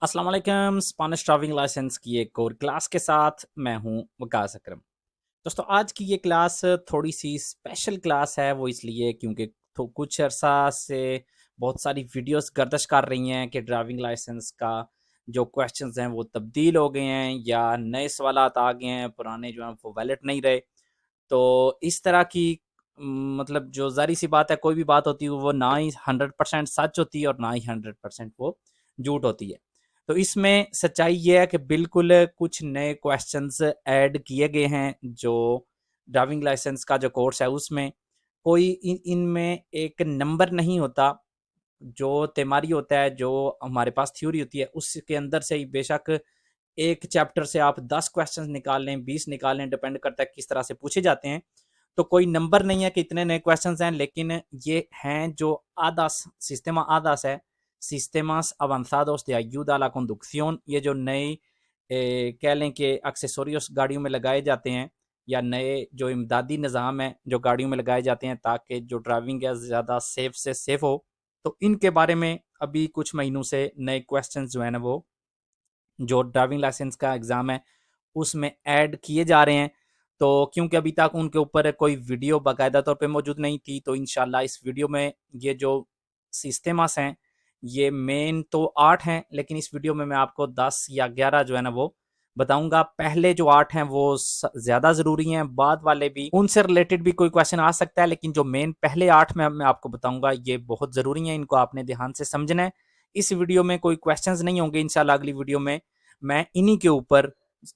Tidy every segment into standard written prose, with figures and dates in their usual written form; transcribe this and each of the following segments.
अस्सलाम वालेकुम। Spanish driving licence की एक और क्लास के साथ मैं हूं वकास अकरम। दोस्तों, आज की ये क्लास थोड़ी सी स्पेशल क्लास है। वो इसलिए क्योंकि तो कुछ अरसा से बहुत सारी वीडियोस गर्दिश कर रही हैं कि ड्राइविंग लाइसेंस का जो क्वेश्चंस हैं वो तब्दील हो गए हैं या नए सवालात आ गए हैं, पुराने जो हैं वो वैलिड नहीं रहे। तो इस तरह की मतलब जो ज़ाहिर सी बात है, कोई भी बात होती है वो ना ही 100% सच होती है और ना ही 100% वो झूठ होती है। तो इसमें सच्चाई ये है कि बिल्कुल कुछ नए क्वेश्चंस ऐड किए गए हैं जो ड्राइविंग लाइसेंस का जो कोर्स है उसमें। कोई इनमें एक नंबर नहीं होता जो तिमारी होता है, जो हमारे पास थ्योरी होती है उसके अंदर से ही बेशक एक चैप्टर से आप 10 क्वेश्चंस निकाल लें, 20 निकाल लें, डिपेंड करता है किस तरह से पूछे जाते हैं। तो कोई नंबर नहीं है कि इतने नए क्वेश्चंस हैं, लेकिन ये हैं जो आदास सिस्टमा आदास है, sistemas avanzados de ayuda a la conducción। ये जो नए कह लें कि एक्सेसोरियस गाड़ियों में लगाए जाते हैं या नए जो इमदादी निज़ाम है जो गाड़ियों में लगाए जाते हैं ताकि जो ड्राइविंग है ज़्यादा सेफ से सेफ हो। तो इनके बारे में अभी कुछ महीनों से नए क्वेश्चन जो है ना वो जो ड्राइविंग लाइसेंस का एग्ज़ाम है उसमें ऐड किए जा रहे हैं। तो क्योंकि अभी तक उनके ऊपर कोई वीडियो बाकायदा तौर पे मौजूद नहीं थी, तो इंशाल्लाह इस वीडियो में ये जो सिस्टम्स हैं ये मेन तो 8 हैं, लेकिन इस वीडियो में मैं आपको 10 या 11 जो है ना वो बताऊंगा। पहले जो 8 हैं वो ज़्यादा ज़रूरी हैं, बाद वाले भी उनसे रिलेटेड भी कोई क्वेश्चन आ सकता है, लेकिन जो मेन पहले 8 में मैं आपको बताऊंगा ये बहुत ज़रूरी है, इनको आपने ध्यान से समझना है। इस वीडियो में कोई क्वेश्चंस नहीं होंगे, इंशाल्लाह अगली वीडियो में मैं इन्हीं के ऊपर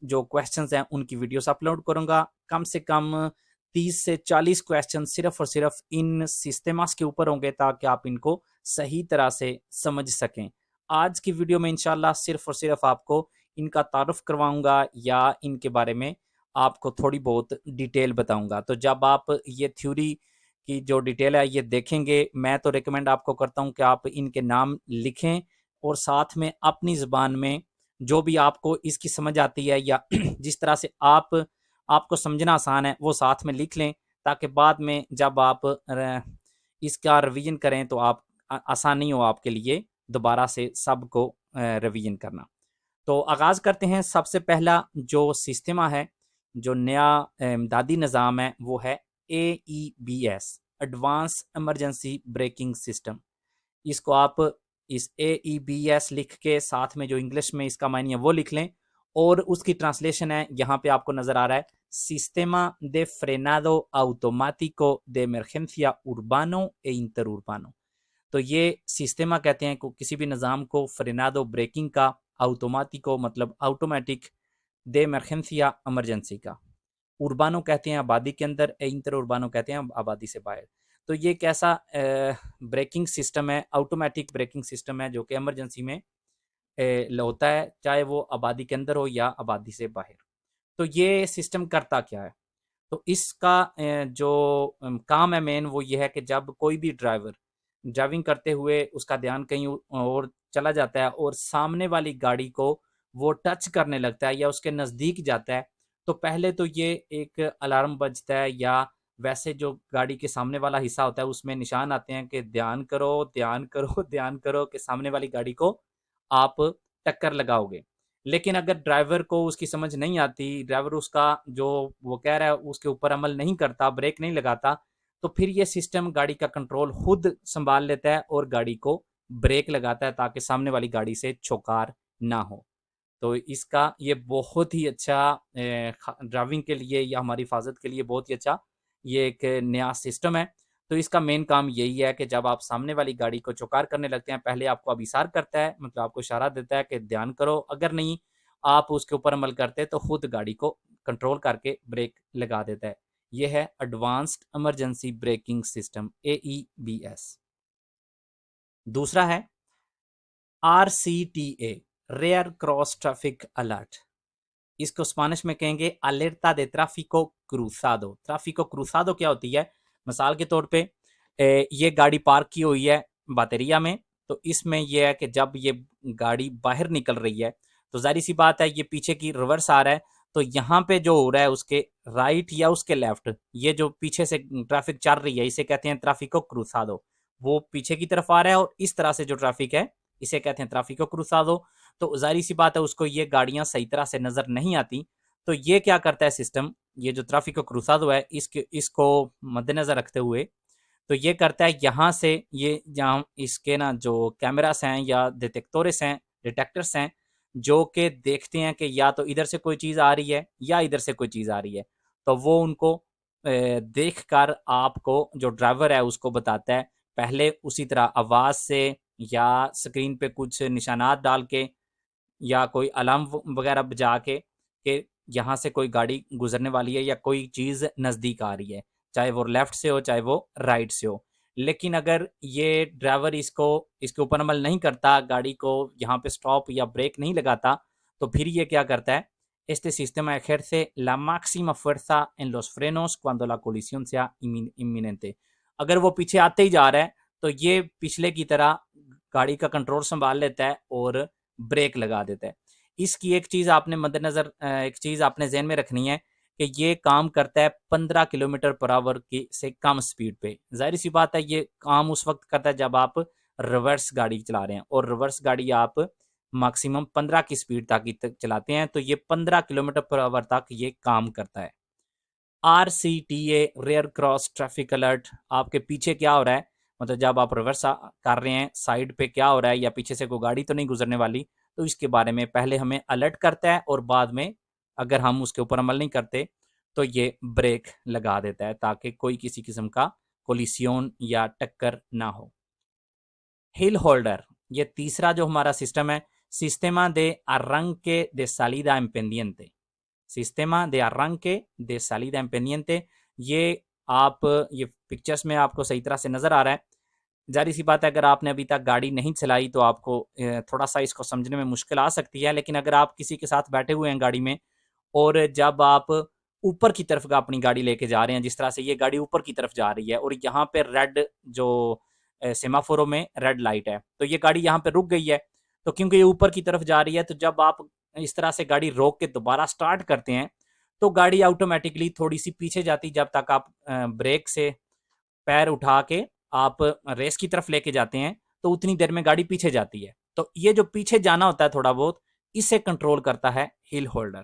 जो क्वेश्चंस हैं उनकी वीडियोस अपलोड करूंगा। कम से कम 30 से 40 क्वेश्चन सिर्फ और सिर्फ इन सिस्टम्स के ऊपर होंगे ताकि आप इनको सही तरह से समझ सकें। आज की वीडियो में इंशाल्लाह सिर्फ और सिर्फ आपको इनका तारुफ करवाऊंगा या इनके बारे में आपको थोड़ी बहुत डिटेल बताऊंगा। तो जब आप ये थ्योरी की जो डिटेल है ये देखेंगे, मैं तो रिकमेंड आपको करता हूं कि आप इनके नाम लिखें और साथ में अपनी ज़बान में जो भी आपको इसकी समझ आती है या जिस तरह से आपको समझना आसान है वो साथ में लिख लें, ताकि बाद में जब आप इसका रिवीजन करें तो आप आसानी हो आपके लिए दोबारा से सबको रिवीजन करना। तो आगाज़ करते हैं। सबसे पहला जो सिस्टमा है, जो नया इमदादी निज़ाम है वो है AEBS, advance emergency braking system. इसको आप इस AEBS लिख के साथ में जो इंग्लिश में इसका मायने है वो लिख लें, और उसकी ट्रांसलेशन है यहाँ पे आपको नजर आ रहा है, सिस्टेमा de frenado automático de emergencia urbano e interurbano। तो ये सिस्टेमा कहते हैं किसी भी निज़ाम को, फ्रेनादो ब्रेकिंग का, automático मतलब ऑटोमेटिक, de emergencia इमरजेंसी का, उर्बानो कहते हैं आबादी के अंदर, इंटर उर्बानो कहते हैं आबादी से बाहर। तो ये कैसा ब्रेकिंग सिस्टम है, ऑटोमेटिक ब्रेकिंग सिस्टम है जो कि इमरजेंसी में होता है, चाहे वो आबादी के अंदर हो या आबादी से बाहर। तो ये सिस्टम करता क्या है? तो इसका जो काम है मेन वो ये है कि जब कोई भी ड्राइवर ड्राइविंग करते हुए उसका ध्यान कहीं और चला जाता है और सामने वाली गाड़ी को वो टच करने लगता है या उसके नज़दीक जाता है, तो पहले तो ये एक अलार्म बजता है, या वैसे जो गाड़ी के सामने वाला हिस्सा होता है उसमें निशान आते हैं कि ध्यान करो, ध्यान करो, ध्यान करो कि सामने वाली गाड़ी को आप टक्कर लगाओगे। लेकिन अगर ड्राइवर को उसकी समझ नहीं आती, ड्राइवर उसका जो वो कह रहा है उसके ऊपर अमल नहीं करता, ब्रेक नहीं लगाता, तो फिर ये सिस्टम गाड़ी का कंट्रोल खुद संभाल लेता है और गाड़ी को ब्रेक लगाता है ताकि सामने वाली गाड़ी से छोकार ना हो। तो इसका ये बहुत ही अच्छा ड्राइविंग के लिए या हमारी हिफाजत के लिए बहुत ही अच्छा ये एक नया सिस्टम है। तो इसका मेन काम यही है कि जब आप सामने वाली गाड़ी को चौकार करने लगते हैं, पहले आपको अभिसार करता है, मतलब आपको इशारा देता है कि ध्यान करो। अगर नहीं आप उसके ऊपर अमल करते तो खुद गाड़ी को कंट्रोल करके ब्रेक लगा देता है। यह है advanced emergency braking system, AEBS। दूसरा है RCTA, rear cross traffic alert. इसको स्पेनिश में कहेंगे अलेर्टा दे ट्राफिको क्रूसादो। ट्राफिको क्रूसादो क्या होती है? मिसाल के तौर पे ये गाड़ी पार्क की हुई है बातेरिया में, तो इसमें यह है कि जब ये गाड़ी बाहर निकल रही है तो जारी सी बात है ये पीछे की रिवर्स आ रहा है, तो यहाँ पे जो हो रहा है उसके राइट या उसके लेफ्ट, ये जो पीछे से ट्रैफिक चल रही है इसे कहते हैं ट्राफिको क्रूसादो। वो पीछे की तरफ आ रहा है और इस तरह से जो ट्रैफिक है इसे कहते हैं ट्राफिको क्रूसादो। तो ज़ाहिर-सी बात है उसको ये गाड़ियाँ सही तरह से नज़र नहीं आती। तो ये क्या करता है सिस्टम, ये जो ट्रैफिको क्रूज़ादो है इसको मद्देनज़र रखते हुए तो ये करता है यहाँ से ये जहाँ इसके ना जो कैमरास हैं या डिटेक्टर्स हैं जो कि देखते हैं कि या तो इधर से कोई चीज़ आ रही है या इधर से कोई चीज़ आ रही है, तो वो उनको देख कर आपको जो ड्राइवर है उसको बताता है। पहले उसी तरह आवाज़ से या स्क्रीन पे कुछ निशानात डाल के या कोई अलार्म वगैरह बजा के कि यहाँ से कोई गाड़ी गुजरने वाली है या कोई चीज़ नज़दीक आ रही है, चाहे वो लेफ्ट से हो चाहे वो राइट से हो। लेकिन अगर ये ड्राइवर इसके ऊपर अमल नहीं करता, गाड़ी को यहाँ पे स्टॉप या ब्रेक नहीं लगाता, तो फिर ये क्या करता है, este sistema ejerce la máxima fuerza en los frenos cuando la colisión sea inminente। अगर वो पीछे आते ही जा रहा है तो ये पिछले की तरह गाड़ी का कंट्रोल संभाल लेता है और ब्रेक लगा देता है। इसकी एक चीज़ आपने मद्देनज़र एक चीज़ आपने ज़हन में रखनी है कि ये काम करता है 15 किलोमीटर पर आवर की से कम स्पीड पे। ज़ाहिर-सी बात है ये काम उस वक़्त करता है जब आप रिवर्स गाड़ी चला रहे हैं और रिवर्स गाड़ी आप मैक्सिमम 15 की स्पीड तक चलाते हैं, तो ये 15 किलोमीटर पर आवर तक ये काम करता है। आरसीटीए रेयर क्रॉस ट्रैफिक अलर्ट, आपके पीछे क्या हो रहा है, मतलब जब आप रिवर्स कर रहे हैं साइड पे क्या हो रहा है या पीछे से कोई गाड़ी तो नहीं गुजरने वाली, तो इसके बारे में पहले हमें अलर्ट करता है और बाद में अगर हम उसके ऊपर अमल नहीं करते तो ये ब्रेक लगा देता है ताकि कोई किसी किस्म का कोलिसियन या टक्कर ना हो। हिल होल्डर, ये तीसरा जो हमारा सिस्टम है, सिस्टेमा दे arranque de salida en pendiente, सिस्टेमा दे arranque de salida en pendiente। ये आप ये पिक्चर्स में आपको सही तरह से नज़र आ रहा है। ज़ाहिर सी बात है अगर आपने अभी तक गाड़ी नहीं चलाई तो आपको थोड़ा सा इसको समझने में मुश्किल आ सकती है, लेकिन अगर आप किसी के साथ बैठे हुए हैं गाड़ी में और जब आप ऊपर की तरफ का अपनी गाड़ी लेके जा रहे हैं, जिस तरह से ये गाड़ी ऊपर की तरफ जा रही है और यहाँ पे रेड जो सेमाफोरों में रेड लाइट है, तो ये गाड़ी यहाँ पे रुक गई है, तो क्योंकि ये ऊपर की तरफ जा रही है तो जब आप इस तरह से गाड़ी रोक के दोबारा स्टार्ट करते हैं तो गाड़ी ऑटोमेटिकली थोड़ी सी पीछे जाती, जब तक आप ब्रेक से पैर उठा के आप रेस की तरफ लेके जाते हैं तो उतनी देर में गाड़ी पीछे जाती है। तो ये जो पीछे जाना होता है थोड़ा बहुत, इसे कंट्रोल करता है हिल होल्डर।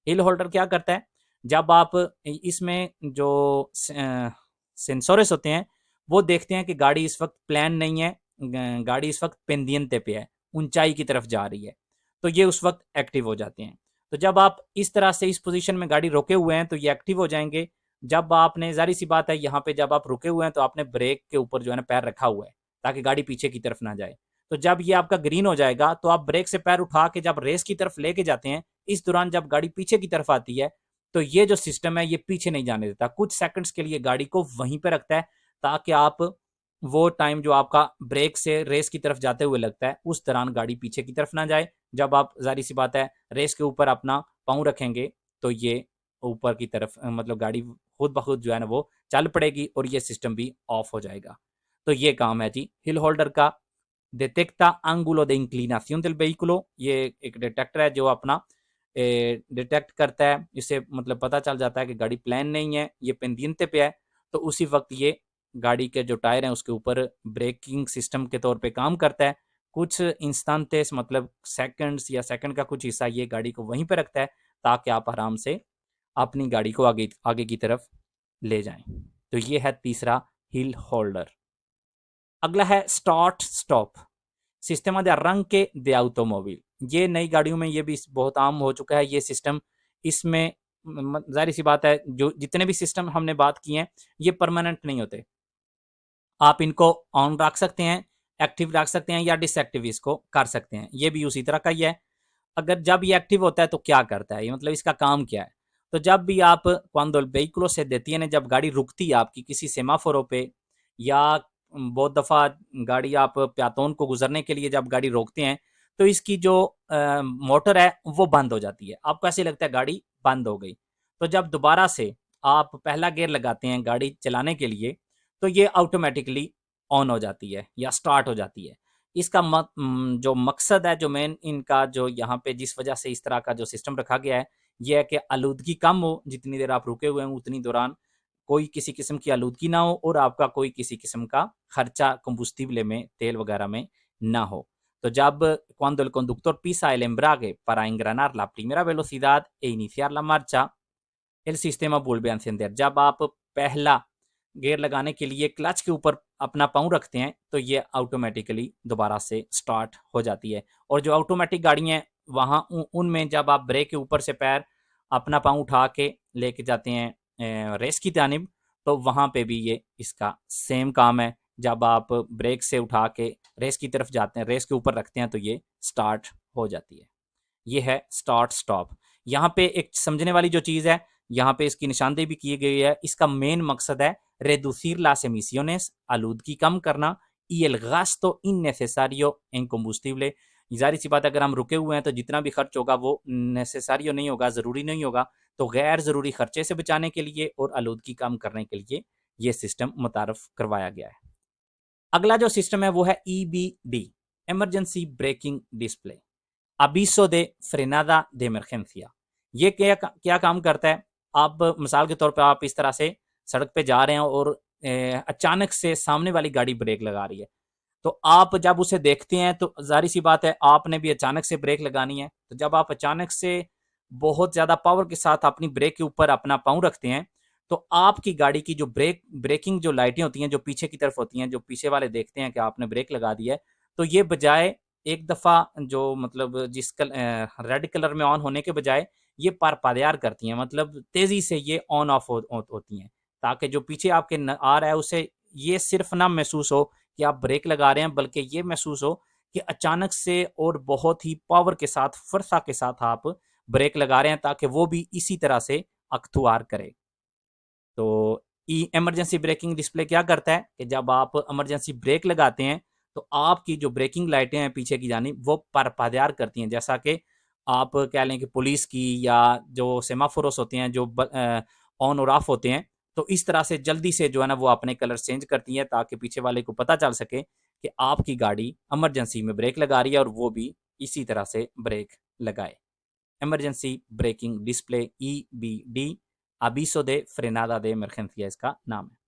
हिल होल्डर क्या करता है, जब आप इसमें जो सेंसोरस होते हैं वो देखते हैं कि गाड़ी इस वक्त प्लान नहीं है, गाड़ी इस वक्त पेंदियंते पे है, ऊंचाई की तरफ जा रही है, तो ये उस वक्त एक्टिव हो जाते हैं। तो जब आप इस तरह से इस पोजीशन में गाड़ी रोके हुए हैं तो ये एक्टिव हो जाएंगे। जब आपने ज़ाहिर सी बात है यहाँ पे जब आप रुके हुए हैं तो आपने ब्रेक के ऊपर जो है ना पैर रखा हुआ है ताकि गाड़ी पीछे की तरफ ना जाए। तो जब ये आपका ग्रीन हो जाएगा तो आप ब्रेक से पैर उठा के जब रेस की तरफ लेके जाते हैं, इस दौरान जब गाड़ी पीछे की तरफ आती है तो ये जो सिस्टम है ये पीछे नहीं जाने देता, कुछ सेकंड्स के लिए गाड़ी को वहीं पे रखता है ताकि आप वो टाइम जो आपका ब्रेक से रेस की तरफ जाते हुए लगता है उस दौरान गाड़ी पीछे की तरफ ना जाए। जब आप ज़ाहिर सी बात है रेस के ऊपर अपना पाँव रखेंगे तो ये ऊपर की तरफ मतलब गाड़ी खुद ब खुद जो है ना वो चल पड़ेगी और ये सिस्टम भी ऑफ हो जाएगा। तो ये काम है जी हिल होल्डर का। डिटेक्टा ángulo de inclinación del vehículo, ये एक डिटेक्टर है जो अपना डिटेक्ट करता है, इससे मतलब पता चल जाता है कि गाड़ी प्लान नहीं है, ये पेंदियंते पे है, तो उसी वक्त ये गाड़ी के जो टायर हैं उसके ऊपर ब्रेकिंग सिस्टम के तौर पे काम करता है। कुछ इंस्टेंटेस मतलब सेकंड्स या सेकंड का कुछ हिस्सा ये गाड़ी को वहीं पे रखता है ताकि आप आराम से अपनी गाड़ी को आगे आगे की तरफ ले जाएं। तो ये है तीसरा हिल होल्डर। अगला है स्टार्ट स्टॉप, सिस्टम दे arranque de automóvil। ये नई गाड़ियों में ये भी बहुत आम हो चुका है ये सिस्टम। इसमें जाहिर सी बात है जो जितने भी सिस्टम हमने बात की हैं ये परमानेंट नहीं होते, आप इनको ऑन रख सकते हैं, एक्टिव रख सकते हैं या डिसएक्टिव इसको कर सकते हैं। ये भी उसी तरह का ही है। अगर जब ये एक्टिव होता है तो क्या करता है ये, मतलब इसका काम क्या है, तो जब भी आप cuando el vehículo se detiene, जब गाड़ी रुकती है आपकी किसी सेमाफोरों पे या बहुत दफ़ा गाड़ी आप प्यातोन को गुजरने के लिए जब गाड़ी रोकते हैं तो इसकी जो मोटर है वो बंद हो जाती है, आपको ऐसे लगता है गाड़ी बंद हो गई। तो जब दोबारा से आप पहला गियर लगाते हैं गाड़ी चलाने के लिए तो ये ऑटोमेटिकली ऑन हो जाती है या स्टार्ट हो जाती है। इसका जो मकसद है, जो मेन इनका जो यहाँ पे जिस वजह से इस तरह का जो सिस्टम रखा गया है, ये है कि आलूदगी कम हो, जितनी देर आप रुके हुए हैं उतनी दौरान कोई किसी किस्म की आलूदगी ना हो और आपका कोई किसी किस्म का खर्चा कंबुस्टिबले में तेल वगैरह में ना हो। तो जब cuando el conductor pisa el embrague para engranar la primera velocidad e iniciar la marcha, el sistema vuelve a encender। जब आप पहला गियर लगाने के लिए क्लच के ऊपर अपना पाँव रखते हैं तो ये ऑटोमेटिकली दोबारा से स्टार्ट हो जाती है। और जो ऑटोमेटिक गाड़ियाँ हैं वहाँ उनमें जब आप ब्रेक के ऊपर से पैर अपना पाँव उठा के लेके जाते हैं रेस की जानिब, तो वहाँ पे भी ये इसका सेम काम है। जब आप ब्रेक से उठा के रेस की तरफ जाते हैं, रेस के ऊपर रखते हैं, तो ये स्टार्ट हो जाती है। ये है स्टार्ट स्टॉप। यहाँ पे एक समझने वाली जो चीज़ है, यहाँ पे इसकी निशानदेही भी की गई है। इसका मेन मकसद है reducir las emisiones, आलूदगी कम करना, y el gasto innecesario en combustible। जाहिर सी बात है, अगर हम रुके हुए हैं तो जितना भी खर्च होगा वो नेसेसारियो नहीं होगा, ज़रूरी नहीं होगा। तो गैर ज़रूरी खर्चे से बचाने के लिए और आलूदगी कम करने के लिए ये सिस्टम मुतारफ़ करवाया गया है। अगला जो सिस्टम है वो है EBD, एमरजेंसी ब्रेकिंग डिस्प्ले, अबीसो दे फ्रेनादा de emergencia। ये क्या काम करता है? आप मिसाल के तौर पे आप इस तरह से सड़क पे जा रहे हैं और अचानक से सामने वाली गाड़ी ब्रेक लगा रही है, तो आप जब उसे देखते हैं तो जाहिर सी बात है आपने भी अचानक से ब्रेक लगानी है। तो जब आप अचानक से बहुत ज़्यादा पावर के साथ अपनी ब्रेक के ऊपर अपना पाँव रखते हैं, तो आपकी गाड़ी की जो ब्रेकिंग जो लाइटें होती हैं, जो पीछे की तरफ होती हैं, जो पीछे वाले देखते हैं कि आपने ब्रेक लगा दिया है, तो ये बजाय एक दफ़ा जो मतलब रेड कलर में ऑन होने के बजाय ये परपादेयार करती हैं, मतलब तेज़ी से ये ऑन ऑफ होती हैं, ताकि जो पीछे आपके आ रहा है उसे ये सिर्फ ना महसूस हो कि आप ब्रेक लगा रहे हैं, बल्कि ये महसूस हो कि अचानक से और बहुत ही पावर के साथ, फरसा के साथ आप ब्रेक लगा रहे हैं, ताकि वो भी इसी तरह से अख्तुआर करे। तो इमरजेंसी ब्रेकिंग डिस्प्ले क्या करता है कि जब आप इमरजेंसी ब्रेक लगाते हैं तो आपकी जो ब्रेकिंग लाइटें हैं पीछे की जानिब वो परपादेयार करती हैं, जैसा कि आप कह लें कि पुलिस की या जो सेमाफोरोस होते हैं जो ऑन और ऑफ होते हैं, तो इस तरह से जल्दी से जो है ना वो अपने कलर चेंज करती हैं, ताकि पीछे वाले को पता चल सके कि आपकी गाड़ी इमरजेंसी में ब्रेक लगा रही है और वो भी इसी तरह से ब्रेक लगाए। इमरजेंसी ब्रेकिंग डिस्प्ले EBD, अबीसो दे फ्रेनादा de emergencia इसका नाम है।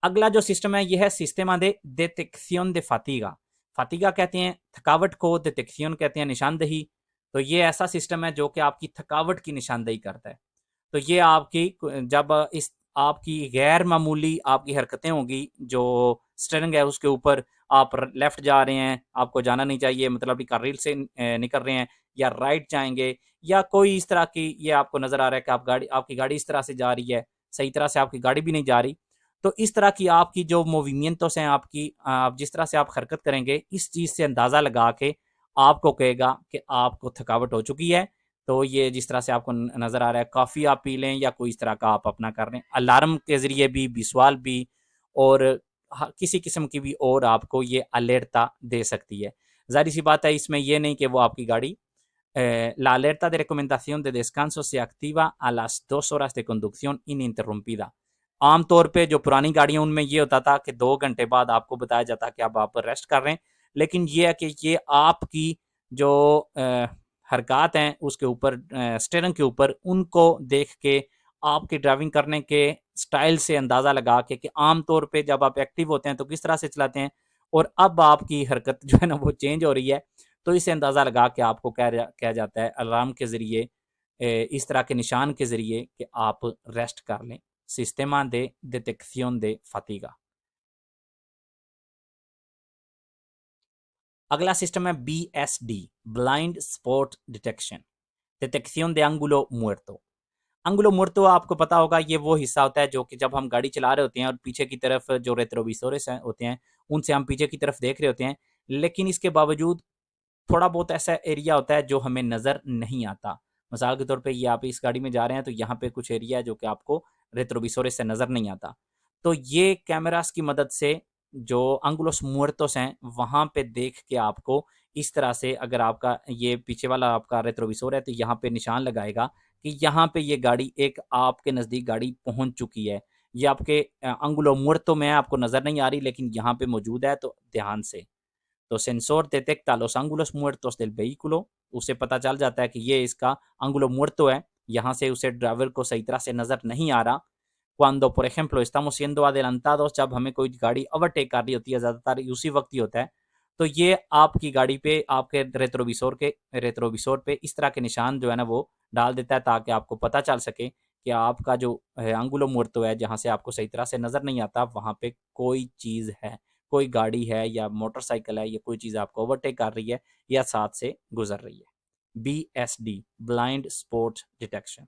अगला जो सिस्टम है ये है सिस्टेमा दे detección de fatiga। फातिगा कहते हैं थकावट को, डिटेक्शन कहते हैं निशानदेही। तो ये ऐसा सिस्टम है जो कि आपकी थकावट की निशानदेही करता है। तो ये आपकी जब इस आपकी गैर मामूली आपकी हरकतें होंगी, जो स्टीयरिंग है उसके ऊपर आप लेफ्ट जा रहे हैं, आपको जाना नहीं चाहिए, मतलब रील से निकल रहे हैं, या राइट जाएंगे, या कोई इस तरह की ये आपको नज़र आ रहा है कि आपकी गाड़ी इस तरह से जा रही है, सही तरह से आपकी गाड़ी भी नहीं जा रही, तो इस तरह की आपकी जो मूवमेंट्स हैं आपकी, आप जिस तरह से आप हरकत करेंगे, इस चीज़ से अंदाज़ा लगा के आपको कहेगा कि आपको थकावट हो चुकी है। तो ये जिस तरह से आपको नज़र आ रहा है, कॉफ़ी आप पी लें या कोई इस तरह का आप अपना कर लें, अलार्म के ज़रिए भी, विजुअल भी, और किसी किस्म की भी और आपको ये अलर्टा दे सकती है। ज़ाहिर सी बात है इसमें ये नहीं कि वो आपकी गाड़ी la alerta de recomendación de descanso se activa a las 2 horas de conducción ininterrumpida। आमतौर पे जो पुरानी गाड़ियाँ उनमें ये होता था कि 2 घंटे बाद आपको बताया जाता कि अब आप रेस्ट कर रहे हैं, लेकिन ये है कि ये आपकी जो हरकत हैं उसके ऊपर, स्टीयरिंग के ऊपर, उनको देख के आपकी ड्राइविंग करने के स्टाइल से अंदाज़ा लगा के कि आम तौर पे जब आप एक्टिव होते हैं तो किस तरह से चलाते हैं, और अब आपकी हरकत जो है ना वो चेंज हो रही है, तो इसे अंदाज़ा लगा के आपको कहा जाता है अलार्म के ज़रिए, इस तरह के निशान के ज़रिए कि आप रेस्ट कर लें। सिस्टेमा de detección de fatiga। अगला सिस्टम है BSD, blind spot detection, detection दे ángulo muerto। ángulo muerto आपको पता होगा, ये वो हिस्सा होता है जो कि जब हम गाड़ी चला रहे होते हैं और पीछे की तरफ जो रेट्रोविसोरस होते हैं उनसे हम पीछे की तरफ देख रहे होते हैं, लेकिन इसके बावजूद थोड़ा बहुत ऐसा एरिया होता है जो हमें नज़र नहीं आता। मिसाल के तौर पे ये आप इस गाड़ी में जा रहे हैं तो यहाँ पे कुछ एरिया है जो कि आपको रेट्रोविसोरस से नज़र नहीं आता। तो ये कैमरास की मदद से जो एंगुलोस मुएर्तोस हैं वहाँ पे देख के आपको इस तरह से, अगर आपका ये पीछे वाला आपका रेट्रोविसोर है तो यहाँ पे निशान लगाएगा कि यहाँ पे ये गाड़ी एक आपके नज़दीक गाड़ी पहुँच चुकी है। ये आपके एंगुलो मुएर्तो में आपको नज़र नहीं आ रही, लेकिन यहाँ पे मौजूद है, तो ध्यान से। तो सेंसor detecta los ángulos muertos del vehículo, उसे पता चल जाता है कि ये इसका ángulo muerto है, यहाँ से उसे ड्राइवर को सही तरह से नज़र नहीं आ रहा। Cuando por ejemplo estamos siendo adelantados, जब हमें कोई गाड़ी ओवरटेक कर रही होती है, ज़्यादातर उसी वक्त ही होता है, तो ये आपकी गाड़ी पे आपके रेट्रोविसोर पे इस तरह के निशान जो है ना वो डाल देता है, ताकि आपको पता चल सके कि आपका जो अंगुलो मुर्तो है, जहाँ से आपको सही तरह से नज़र नहीं आता, वहाँ पे कोई चीज़ है, कोई गाड़ी है या मोटरसाइकिल है या कोई चीज़ आपको ओवरटेक कर रही है या साथ से गुजर रही है। BSD, blind spot detection.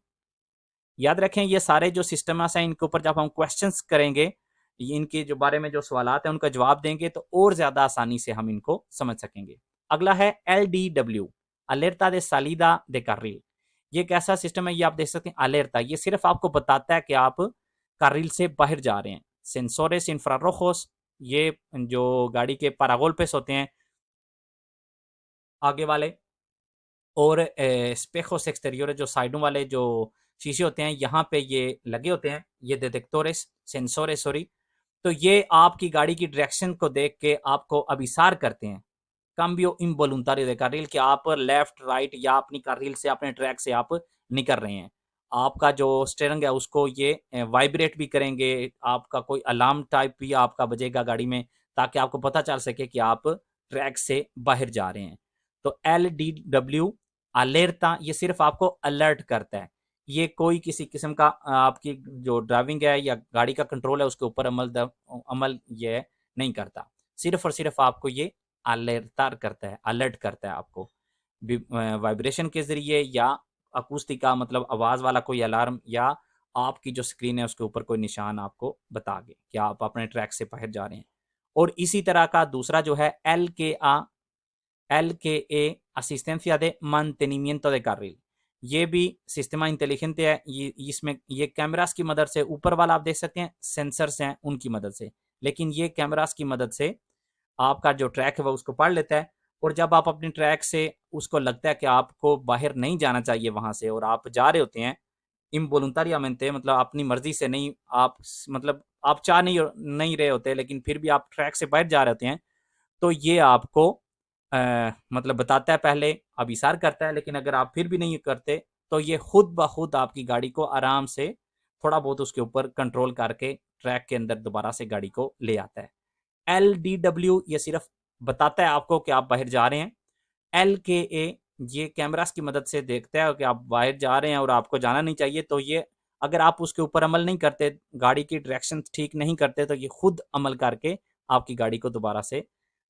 याद रखें, ये सारे जो सिस्टम्स हैं इनके ऊपर जब हम क्वेश्चंस करेंगे, इनके जो बारे में जो सवालात हैं उनका जवाब देंगे, तो और ज़्यादा आसानी से हम इनको समझ सकेंगे। अगला है LDW, अलेर्टा दे सालिदा दे कार्रिल। ये एक ऐसा सिस्टम है, ये आप देख सकते हैं अलेर्टा, ये सिर्फ आपको बताता है कि आप कार्रिल से बाहर जा रहे हैं। सेंसोरेस इंफ्रारोजोस, ये जो गाड़ी के पारागोल्पेस होते हैं आगे वाले, और स्पेजोस एक्सटीरियर्स, जो साइडों वाले जो शीशे होते हैं, यहाँ पे ये लगे होते हैं, ये डिटेक्टोरेस सेंसोरेस सॉरी। तो ये आपकी गाड़ी की डायरेक्शन को देख के आपको अभिसार करते हैं, cambio involuntario de carril, कि आप लेफ्ट राइट या अपनी कार्रिल से, अपने ट्रैक से आप निकल रहे हैं। आपका जो स्टीयरिंग है उसको ये वाइब्रेट भी करेंगे, आपका कोई अलार्म टाइप भी आपका बजेगा गाड़ी में, ताकि आपको पता चल सके कि आप ट्रैक से बाहर जा रहे हैं। तो LDW अलेर्टा, ये सिर्फ आपको अलर्ट करता है, ये कोई किसी किस्म का आपकी जो ड्राइविंग है या गाड़ी का कंट्रोल है उसके ऊपर अमल ये नहीं करता। सिर्फ और सिर्फ आपको ये अलर्ट करता है आपको वाइब्रेशन के जरिए, या अकूस्टिका मतलब आवाज वाला कोई अलार्म, या आपकी जो स्क्रीन है उसके ऊपर कोई निशान आपको बता दे कि आप अपने ट्रैक से बाहर जा रहे हैं। और इसी तरह का दूसरा जो है LKA, asistencia de mantenimiento de carril, ये भी सिस्टमा इंटेलिजेंट है। ये इसमें ये कैमरास की मदद से, ऊपर वाला आप देख सकते हैं सेंसर्स हैं उनकी मदद से, लेकिन ये कैमरास की मदद से आपका जो ट्रैक है वो उसको पढ़ लेता है। और जब आप अपने ट्रैक से, उसको लगता है कि आपको बाहर नहीं जाना चाहिए वहां से, और आप जा रहे होते हैं इनवॉलंटरियमेंटे, मतलब अपनी मर्जी से नहीं, आप मतलब आप चाह नहीं रहे होते, लेकिन फिर भी आप ट्रैक से बाहर जा रहे होते हैं, तो ये आपको मतलब बताता है, पहले अभिसार करता है, लेकिन अगर आप फिर भी नहीं करते तो ये खुद ब खुद आपकी गाड़ी को आराम से थोड़ा बहुत उसके ऊपर कंट्रोल करके ट्रैक के अंदर दोबारा से गाड़ी को ले आता है। LDW ये सिर्फ बताता है आपको कि आप बाहर जा रहे हैं। LKA ये कैमरास की मदद से देखता है कि आप बाहर जा रहे हैं और आपको जाना नहीं चाहिए, तो ये अगर आप उसके ऊपर अमल नहीं करते, गाड़ी की डायरेक्शन ठीक नहीं करते, तो ये खुद अमल करके आपकी गाड़ी को दोबारा से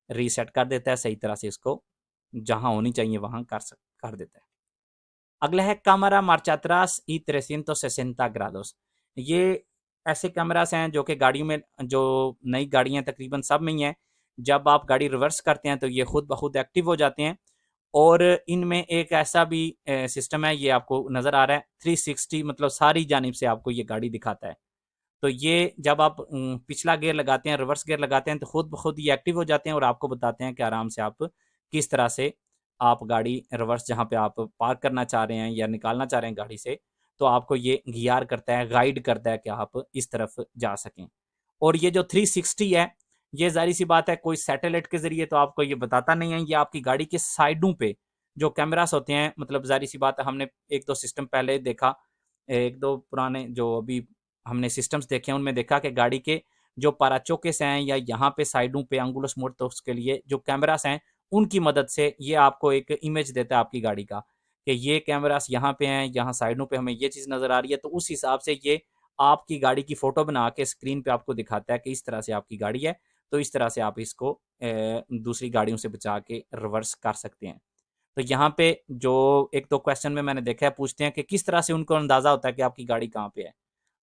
रीसेट कर देता है, सही तरह से इसको जहां होनी चाहिए वहां कर देता है। अगला है cámara marcha atrás y 360 grados। ये ऐसे कैमरास हैं जो कि गाड़ियों में, जो नई गाड़ियां तकरीबन सब में ही हैं, जब आप गाड़ी रिवर्स करते हैं तो ये खुद ब खुद एक्टिव हो जाते हैं। और इनमें एक ऐसा भी सिस्टम है, ये आपको नज़र आ रहा है 360, मतलब सारी जानिब से आपको ये गाड़ी दिखाता है। तो ये जब आप पिछला गियर लगाते हैं, रिवर्स गियर लगाते हैं, तो खुद ब खुद ये एक्टिव हो जाते हैं और आपको बताते हैं कि आराम से आप किस तरह से आप गाड़ी रिवर्स, जहाँ पे आप पार्क करना चाह रहे हैं या निकालना चाह रहे हैं गाड़ी से, तो आपको ये गियर करता है, गाइड करता है कि आप इस तरफ जा सकें। और ये जो 360 है, ये जाहिर सी बात है कोई सैटेलाइट के जरिए तो आपको ये बताता नहीं है, ये आपकी गाड़ी के साइडों पे जो कैमरास होते हैं, मतलब जाहिर सी बात है, हमने एक दो सिस्टम पहले देखा, एक दो पुराने जो अभी हमने सिस्टम्स देखे हैं उनमें देखा कि गाड़ी के जो पाराचोकेस हैं या यहाँ पे साइडों पे अंगुलस मोर्टोस के लिए जो कैमरास हैं, उनकी मदद से ये आपको एक इमेज देता है आपकी गाड़ी का, कि ये कैमरास यहाँ पे हैं, यहाँ साइडों पे हमें ये चीज़ नज़र आ रही है, तो उस हिसाब से ये आपकी गाड़ी की फ़ोटो बना के स्क्रीन पे आपको दिखाता है कि इस तरह से आपकी गाड़ी है, तो इस तरह से आप इसको दूसरी गाड़ियों से बचा के रिवर्स कर सकते हैं। तो यहाँ पे जो एक दो क्वेश्चन में मैंने देखा है, पूछते हैं कि किस तरह से उनको अंदाज़ा होता है कि आपकी गाड़ी कहाँ पे है,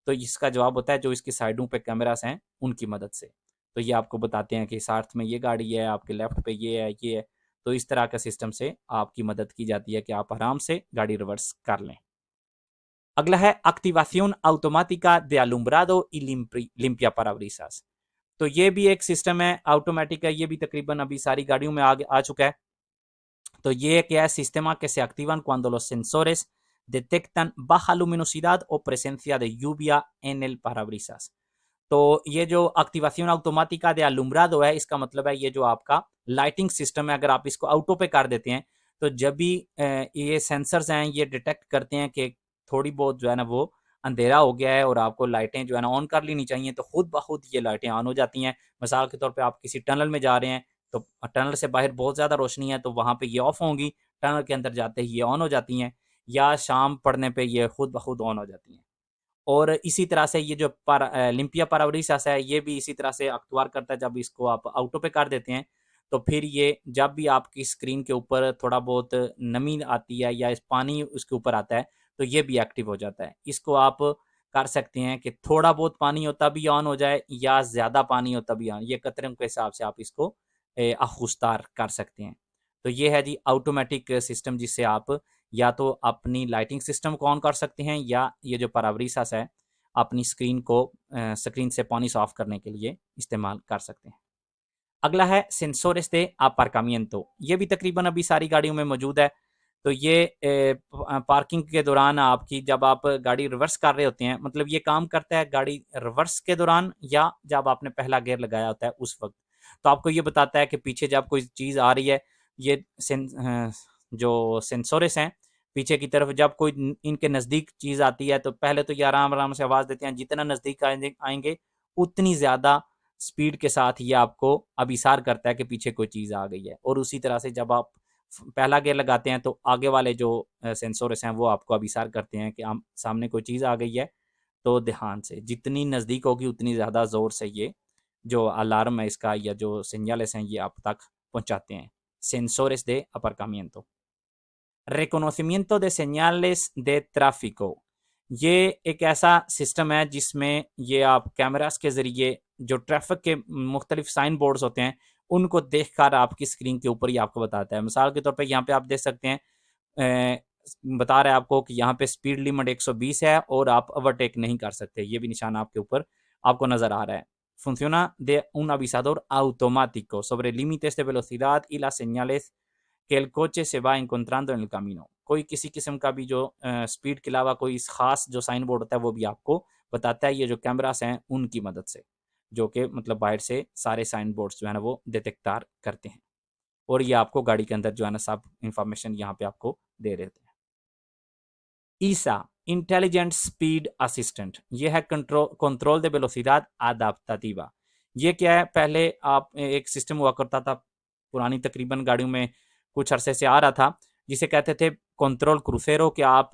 तो इसका जवाब होता है जो इसकी साइडों पे कैमरास हैं उनकी मदद से। तो ये आपको बताते हैं कि साथ में ये गाड़ी है, आपके लेफ्ट पे ये है। तो इस तरह का सिस्टम से आपकी मदद की जाती है कि आप आराम से गाड़ी रिवर्स कर लें। अगला है एक्टिवाción automática de alumbrado y limpia parabrisas। तो ये भी एक सिस्टम है, ऑटोमेटिक है, ये भी तकरीबन अभी सारी गाड़ियों में आ चुका है। तो ये क्या है, sistema que se activan cuando los sensores detectan baja luminosidad o presencia de lluvia en el parabrisas। तो ये जो एक्टिवाción automática de alumbrado है, इसका मतलब है ये जो आपका लाइटिंग सिस्टम है, अगर आप इसको ऑटो पे कर देते हैं, तो जब भी ये सेंसर्स हैं ये डिटेक्ट करते हैं कि थोड़ी बहुत जो है ना वो अंधेरा हो गया है और आपको लाइटें जो है ना ऑन कर लेनी चाहिए, तो खुद ब खुद ये लाइटें ऑन हो जाती हैं। मिसाल के तौर पे आप किसी टनल में जा रहे हैं, तो टनल से बाहर बहुत ज़्यादा रोशनी है तो वहाँ पे ये ऑफ होंगी, टनल के अंदर जाते ही ये ऑन हो जाती हैं, या शाम पड़ने पे ये खुद ब खुद ऑन हो जाती हैं। और इसी तरह से ये जो लिम्पिया पारावरीसास है, ये भी इसी तरह से अख्तियार करता है। जब इसको आप ऑटो पे कर देते हैं तो फिर ये जब भी आपकी स्क्रीन के ऊपर थोड़ा बहुत नमी आती है या इस पानी उसके ऊपर आता है तो ये भी एक्टिव हो जाता है। इसको आप कर सकते हैं कि थोड़ा बहुत पानी हो तभी ऑन हो जाए या ज़्यादा पानी हो तभी ऑन, ये कतरों के हिसाब से आप इसको अखुस्तार कर सकते हैं। तो ये है जी ऑटोमेटिक सिस्टम, जिससे आप या तो अपनी लाइटिंग सिस्टम को ऑन कर सकते हैं या ये जो पाराब्रिसास है अपनी स्क्रीन को स्क्रीन से पानी साफ करने के लिए इस्तेमाल कर सकते हैं। अगला है सेंसोरेस दे अपार्कामिएंतो, ये भी तकरीबन अभी सारी गाड़ियों में मौजूद है। तो ये पार्किंग के दौरान आपकी जब आप गाड़ी रिवर्स कर रहे होते हैं, मतलब ये काम करता है गाड़ी रिवर्स के दौरान या जब आपने पहला गियर लगाया होता है उस वक्त। तो आपको ये बताता है कि पीछे जब कोई चीज़ आ रही है, ये जो सेंसोरेस हैं पीछे की तरफ, जब कोई इनके नज़दीक चीज़ आती है तो पहले तो ये आराम आराम से आवाज़ देते हैं, जितना नज़दीक आएंगे उतनी ज़्यादा स्पीड के साथ ये आपको अभिसार करता है कि पीछे कोई चीज़ आ गई है। और उसी तरह से जब आप पहला गियर लगाते हैं तो आगे वाले जो सेंसोर्स हैं वो आपको अभिसार करते हैं कि हम सामने कोई चीज़ आ गई है। तो ध्यान से जितनी नज़दीक होगी उतनी ज़्यादा ज़ोर से ये जो अलार्म है इसका या जो सिग्नल्स हैं ये आप तक पहुंचाते हैं। सेंसोरेस de aparcamiento, reconocimiento de señales de tráfico, ये एक ऐसा सिस्टम है जिसमें ये आप कैमरास के ज़रिए जो ट्रैफिक के मुख्तलिफ साइन बोर्ड्स होते हैं उनको देखकर आपकी स्क्रीन के ऊपर ही आपको बताता है। मिसाल के तौर पे यहाँ पे आप देख सकते हैं बता रहा है आपको कि यहाँ पे स्पीड लिमिट 120 है और आप ओवरटेक नहीं कर सकते, ये भी निशान आपके ऊपर आपको नज़र आ रहा है। Funciona de un avisador automático sobre límites de velocidad y las señales que el coche se va encontrando en el camino। कोई किसी किस्म का भी जो स्पीड के अलावा कोई खास जो साइन बोर्ड होता है वो भी आपको बताता है, ये जो कैमरास हैं उनकी मदद से, जो कि मतलब बाहर से सारे साइन बोर्ड्स जो है ना वो डिटेक्टार करते हैं और ये आपको गाड़ी के अंदर जो है ना सब इंफॉर्मेशन यहाँ पे आपको दे देते हैं। ईसा इंटेलिजेंट स्पीड असिस्टेंट, ये है कंट्रोल द वेलोसिडad adaptativa। ये क्या है, पहले आप एक सिस्टम हुआ करता था पुरानी तकरीबन गाड़ियों में कुछ अरसे से आ रहा था, जिसे कहते थे कंट्रोल क्रूसेरो, कि आप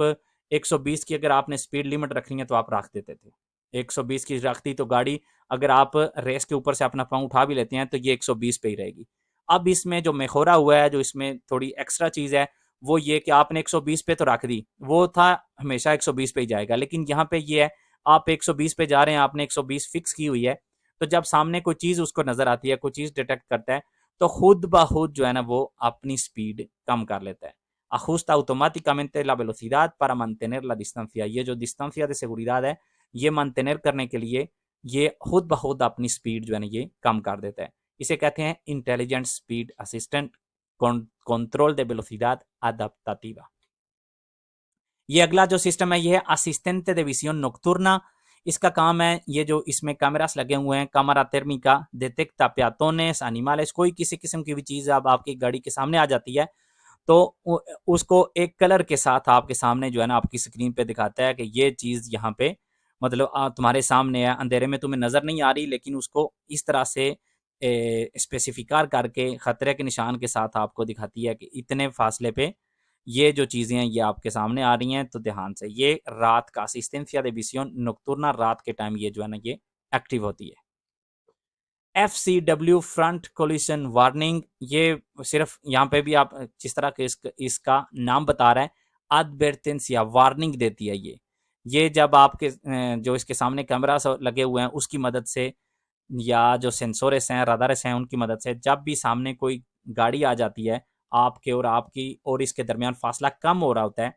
120 की अगर आपने स्पीड लिमिट रखनी है तो आप रख देते थे। 120 की रखती तो गाड़ी अगर आप रेस के ऊपर से अपना पाँव उठा भी लेते हैं तो ये 120 पे ही रहेगी। अब इसमें जो मेखोरा हुआ है, जो इसमें थोड़ी एक्स्ट्रा चीज़ है, वो ये कि आपने 120 पे तो रख दी, वो था हमेशा 120 पे ही जाएगा। लेकिन यहाँ पे ये है आप 120 पे जा रहे हैं, आपने 120 फिक्स की हुई है, तो जब सामने कोई चीज़ उसको नज़र आती है, कोई चीज़ डिटेक्ट करता है, तो खुद ब खुद जो है ना वो अपनी स्पीड कम कर लेता है। ajusta automáticamente la velocidad para mantener la distancia, ये जो distancia de seguridad है ये mantener करने के लिए ये खुद ब खुद अपनी स्पीड जो है ना ये कम कर देता है। इसे कहते हैं intelligent speed assistant control de velocidad adaptativa। ये अगला जो सिस्टम है ये है असिस्टेंट de visión nocturna। इसका काम है, ये जो इसमें कैमरास लगे हुए हैं, cámara térmica detecta peatones animales, कोई किसी किस्म की भी चीज़ अब आपकी गाड़ी के सामने आ जाती है तो उसको एक कलर के साथ आपके सामने जो है ना आपकी स्क्रीन पे दिखाता है कि ये चीज़ यहाँ पे मतलब तुम्हारे सामने है, अंधेरे में तुम्हें नज़र नहीं आ रही, लेकिन उसको इस तरह से स्पेसिफिकार करके ख़तरे के निशान के साथ आपको दिखाती है कि इतने फासले पे ये जो चीज़ें हैं ये आपके सामने आ रही हैं। तो ध्यान से, ये रात का असिस्टेंसिया de visión nocturna, रात के टाइम ये जो है ना ये एक्टिव होती है। FCW फ्रंट कोलिशन वार्निंग, ये सिर्फ यहाँ पे भी आप जिस तरह के इसका नाम बता रहा है, एडवर्टेंस या वार्निंग देती है। ये जब आपके जो इसके सामने कैमरा लगे हुए हैं उसकी मदद से या जो सेंसोर्स हैं, रडार्स हैं, उनकी मदद से जब भी सामने कोई गाड़ी आ जाती है आपके और आपकी और इसके दरमियान फासला कम हो रहा होता है,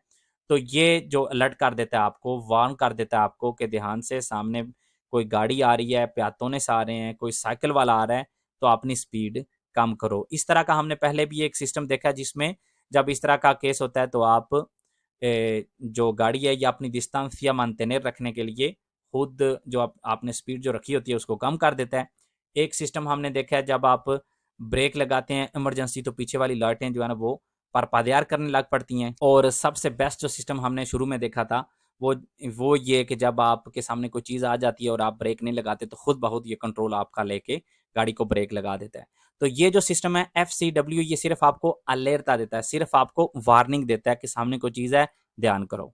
तो ये जो अलर्ट कर देता है आपको, वार्न कर देता है आपको कि ध्यान से सामने कोई गाड़ी आ रही है, प्यातोनेस आ रहे हैं, कोई साइकिल वाला आ रहा है, तो अपनी स्पीड कम करो। इस तरह का हमने पहले भी एक सिस्टम देखा है जिसमें जब इस तरह का केस होता है तो आप जो गाड़ी है या अपनी डिस्टेंस या mantener रखने के लिए खुद जो आपने स्पीड जो रखी होती है उसको कम कर देता है। एक सिस्टम हमने देखा है, जब आप ब्रेक लगाते हैं इमरजेंसी तो पीछे वाली लाइटें जो है ना वो परपादियार करने लग पड़ती हैं। और सबसे बेस्ट जो सिस्टम हमने शुरू में देखा था वो ये कि जब आपके सामने कोई चीज़ आ जाती है और आप ब्रेक नहीं लगाते तो खुद ब खुद ये कंट्रोल आपका लेके गाड़ी को ब्रेक लगा देता है। तो ये जो सिस्टम है FCW, ये सिर्फ आपको अलेर्टा देता है, सिर्फ आपको वार्निंग देता है कि सामने कोई चीज़ है, ध्यान करो।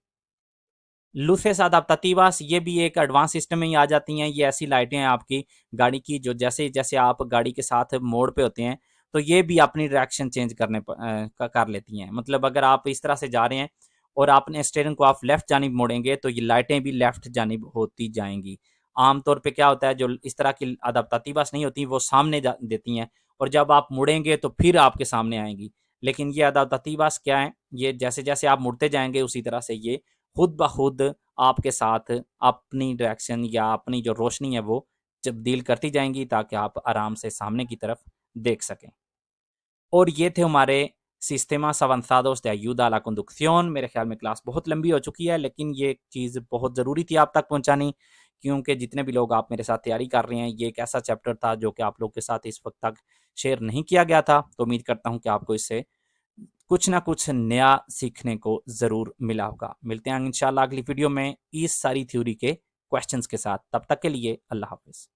लुसेस अडाप्टाटिवास, ये भी एक एडवांस सिस्टम में ही आ जाती हैं। ये ऐसी लाइटें हैं आपकी गाड़ी की, जो जैसे जैसे आप गाड़ी के साथ मोड़ पे होते हैं, तो ये भी अपनी डायरेक्शन चेंज कर लेती हैं। मतलब अगर आप इस तरह से जा रहे हैं और आपने स्टीयरिंग को आप लेफ्ट जानिब मोड़ेंगे, तो ये लाइटें भी लेफ्ट जानिब होती जाएंगी। आमतौर पे क्या होता है, जो इस तरह की अडाप्टाटिवास नहीं होती, वो सामने देती हैं, और जब आप मुड़ेंगे तो फिर आपके सामने आएंगी। लेकिन ये अडाप्टाटिवास क्या है, ये जैसे जैसे आप मुड़ते जाएंगे, उसी तरह से ये खुद ब खुद आपके साथ अपनी डायरेक्शन या अपनी जो रोशनी है वो तब्दील करती जाएंगी, ताकि आप आराम से सामने की तरफ देख सकें। और ये थे हमारे sistemas avanzados de ayuda a la conducción। मेरे ख्याल में क्लास बहुत लंबी हो चुकी है, लेकिन ये चीज़ बहुत ज़रूरी थी आप तक पहुंचानी, क्योंकि जितने भी लोग आप मेरे साथ तैयारी कर रहे हैं, ये एक ऐसा चैप्टर था जो कि आप लोग के साथ इस वक्त तक शेयर नहीं किया गया था। तो उम्मीद करता हूँ कि आपको इससे कुछ ना कुछ नया सीखने को ज़रूर मिला होगा। मिलते हैं इंशाल्लाह अगली वीडियो में इस सारी थ्योरी के क्वेश्चंस के साथ। तब तक के लिए अल्लाह हाफिज़।